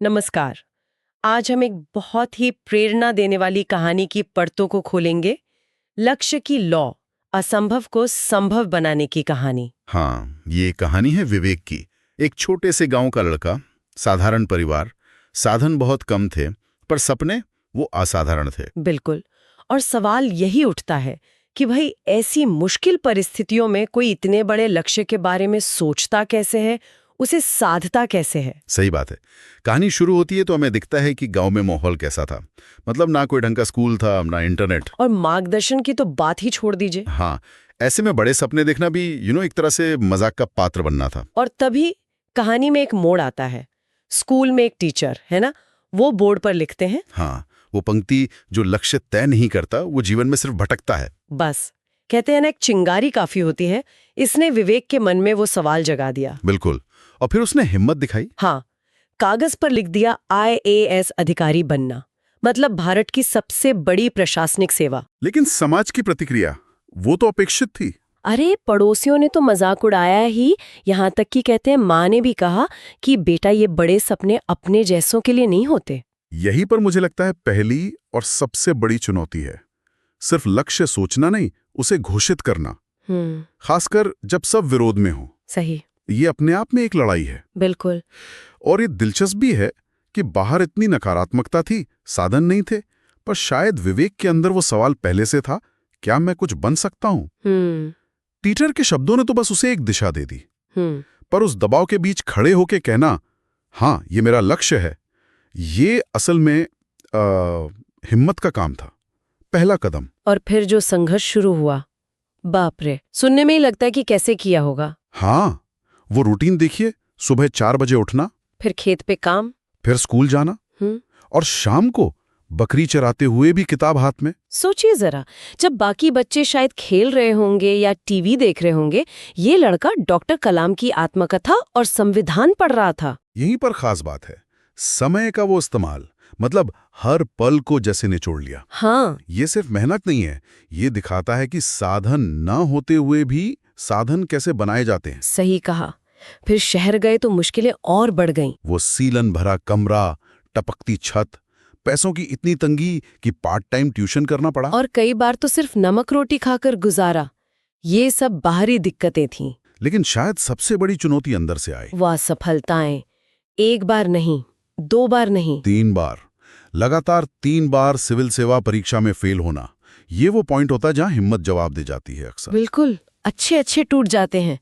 नमस्कार। आज हम एक बहुत ही प्रेरणा देने वाली कहानी की परतों को खोलेंगे। लक्ष्य की लौ, असंभव को संभव बनाने की कहानी। हाँ, ये कहानी है विवेक की। एक छोटे से गांव का लड़का, साधारण परिवार, साधन बहुत कम थे, पर सपने वो असाधारण थे। बिल्कुल। और सवाल यही उठता है कि भाई ऐसी मुश्किल परिस्थितियों में कोई इतने बड़े लक्ष्य के बारे में सोचता कैसे है, उसे साधता कैसे है। सही बात है। कहानी शुरू होती है तो हमें दिखता है कि गांव में माहौल कैसा था। मतलब ना कोई ढंग का स्कूल था, ना इंटरनेट। और मार्गदर्शन की तो बात ही छोड़ दीजिए। हाँ, ऐसे में बड़े सपने देखना भी एक तरह से मजाक का पात्र बनना था। और तभी कहानी में एक मोड़ आता है। स्कूल में एक टीचर है ना, वो बोर्ड पर लिखते हैं, हाँ, वो पंक्ति, जो लक्ष्य तय नहीं करता वो जीवन में सिर्फ भटकता है। बस। कहते हैं ना, एक चिंगारी काफी होती है। इसने विवेक के मन में वो सवाल जगा दिया। बिल्कुल। और फिर उसने हिम्मत दिखाई। हाँ, कागज पर लिख दिया IAS अधिकारी बनना, मतलब भारत की सबसे बड़ी प्रशासनिक सेवा। लेकिन समाज की प्रतिक्रिया, वो तो अपेक्षित थी। अरे पड़ोसियों ने तो मजाक उड़ाया ही, यहाँ तक कि कहते हैं माँ ने भी कहा कि बेटा ये बड़े सपने अपने जैसों के लिए नहीं होते। यहीं पर मुझे लगता है पहली और सबसे बड़ी चुनौती है। सिर्फ लक्ष्य सोचना नहीं, उसे घोषित करना। खासकर जब सब विरोध में हो। सही। ये अपने आप में एक लड़ाई है। बिल्कुल। और ये दिलचस्प भी है कि बाहर इतनी नकारात्मकता थी, साधन नहीं थे, पर शायद विवेक के अंदर वो सवाल पहले से था, क्या मैं कुछ बन सकता हूं? टीचर के शब्दों ने तो बस उसे एक दिशा दे दी, पर उस दबाव के बीच खड़े होके कहना, हाँ ये मेरा लक्ष्य है, ये असल में हिम्मत का काम था, पहला कदम। और फिर जो संघर्ष शुरू हुआ, बाप रे, सुनने में ही लगता है कि कैसे किया होगा। हाँ, वो रूटीन देखिए, सुबह 4 बजे उठना, फिर खेत पे काम, फिर स्कूल जाना, और शाम को बकरी चराते हुए भी किताब हाथ में। सोचिए जरा, जब बाकी बच्चे शायद खेल रहे होंगे या टीवी देख रहे होंगे, ये लड़का डॉक्टर कलाम की आत्मकथा और संविधान पढ़ रहा था। यहीं पर खास बात है, समय का वो इस्तेमाल, मतलब हर पल को जैसे निचोड़ लिया। हाँ, ये सिर्फ मेहनत नहीं है, ये दिखाता है कि साधन न होते हुए भी साधन कैसे बनाए जाते हैं। सही कहा। फिर शहर गए तो मुश्किलें और बढ़ गईं। वो सीलन भरा कमरा, टपकती छत, पैसों की इतनी तंगी कि पार्ट टाइम ट्यूशन करना पड़ा। और कई बार तो सिर्फ नमक रोटी खाकर गुजारा। ये सब बाहरी दिक्कतें थीं। लेकिन शायद सबसे बड़ी चुनौती अंदर से आई। वह असफलताएं, एक बार नहीं, 2 बार नहीं, 3 बार, लगातार 3 बार सिविल सेवा परीक्षा में फेल होना। ये वो पॉइंट होता है जहां हिम्मत जवाब दे जाती है अक्सर। बिल्कुल। अच्छे अच्छे टूट जाते हैं।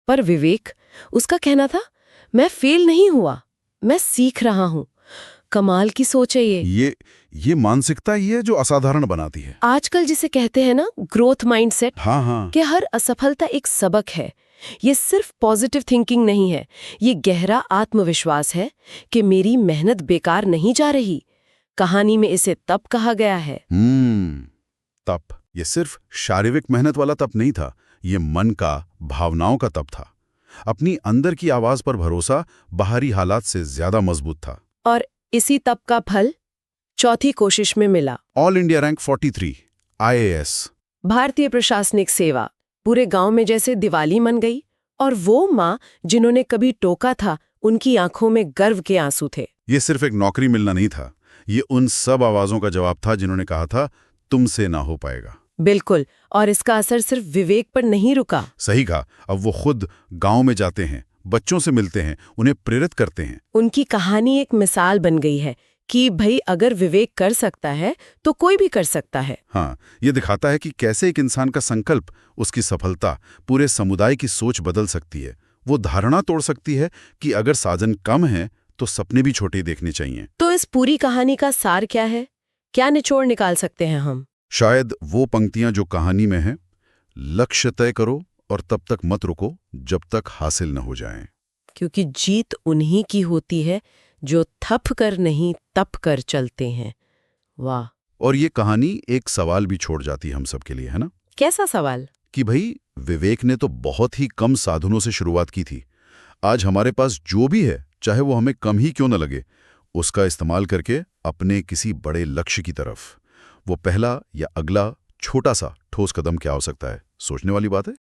पर विवेक, उसका कहना था, मैं फेल नहीं हुआ, मैं सीख रहा हूं। कमाल की सोच है ये मानसिकता ही है जो असाधारण बनाती है। आजकल जिसे कहते हैं ना ग्रोथ माइंडसेट, हाँ, कि हर असफलता एक सबक है। ये सिर्फ पॉजिटिव थिंकिंग नहीं है, ये गहरा आत्मविश्वास है कि मेरी मेहनत बेकार नहीं जा रही। कहानी में इसे तप कहा गया है। तप। ये सिर्फ शारीरिक मेहनत वाला तप नहीं था, ये मन का, भावनाओं का तप था। अपनी अंदर की आवाज पर भरोसा बाहरी हालात से ज्यादा मजबूत था। और इसी तप का फल चौथी कोशिश में मिला। ऑल इंडिया रैंक 43, IAS, भारतीय प्रशासनिक सेवा। पूरे गांव में जैसे दिवाली मन गई। और वो माँ जिन्होंने कभी टोका था, उनकी आंखों में गर्व के आंसू थे। ये सिर्फ एक नौकरी मिलना नहीं था, ये उन सब आवाजों का जवाब था जिन्होंने कहा था, तुमसे ना हो पाएगा। बिल्कुल। और इसका असर सिर्फ विवेक पर नहीं रुका। सही कहा। अब वो खुद गांव में जाते हैं, बच्चों से मिलते हैं, उन्हें प्रेरित करते हैं। उनकी कहानी एक मिसाल बन गई है कि भाई अगर विवेक कर सकता है तो कोई भी कर सकता है। हाँ, ये दिखाता है कि कैसे एक इंसान का संकल्प, उसकी सफलता पूरे समुदाय की सोच बदल सकती है। वो धारणा तोड़ सकती है कि अगर साधन कम है तो सपने भी छोटे देखने चाहिए। तो इस पूरी कहानी का सार क्या है? क्या निचोड़ निकाल सकते हैं हम? शायद वो पंक्तियां जो कहानी में हैं, लक्ष्य तय करो और तब तक मत रुको जब तक हासिल न हो जाए। क्योंकि जीत उन्हीं की होती है जो थप कर नहीं तप कर चलते हैं। वाह। और ये कहानी एक सवाल भी छोड़ जाती है हम सब के लिए, है ना? कैसा सवाल? कि भाई विवेक ने तो बहुत ही कम साधनों से शुरुआत की थी। आज हमारे पास जो भी है, चाहे वो हमें कम ही क्यों न लगे, उसका इस्तेमाल करके अपने किसी बड़े लक्ष्य की तरफ वो पहला या अगला छोटा सा ठोस कदम क्या हो सकता है? सोचने वाली बात है।